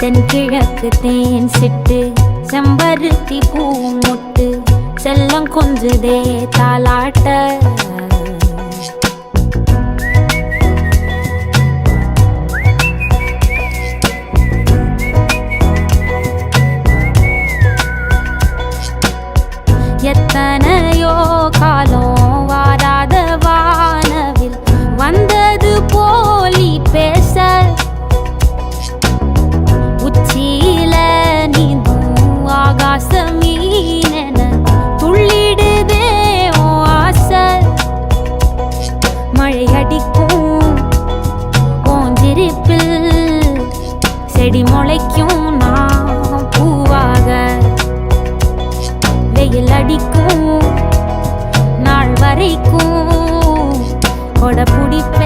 தென்கிழக்கு தேன் சிட்டு செம்பருத்தி பூ முட்டு செல்லம் கொஞ்சுதே தாலாட்ட எத்தனையோ காலம் வாராத வானவில் வந்தது போலி பேச உச்சியில நீந்தும் ஆகாச மீனென துள்ளிடுதே ஆசை மழை அடிக்கும் ஓஞ்சிருப்பில் செடி முளைக்கும் நான் பூவாக வெயில் அடிக்கும் நாள் வரைக்கும் கொடை பிடிப்ப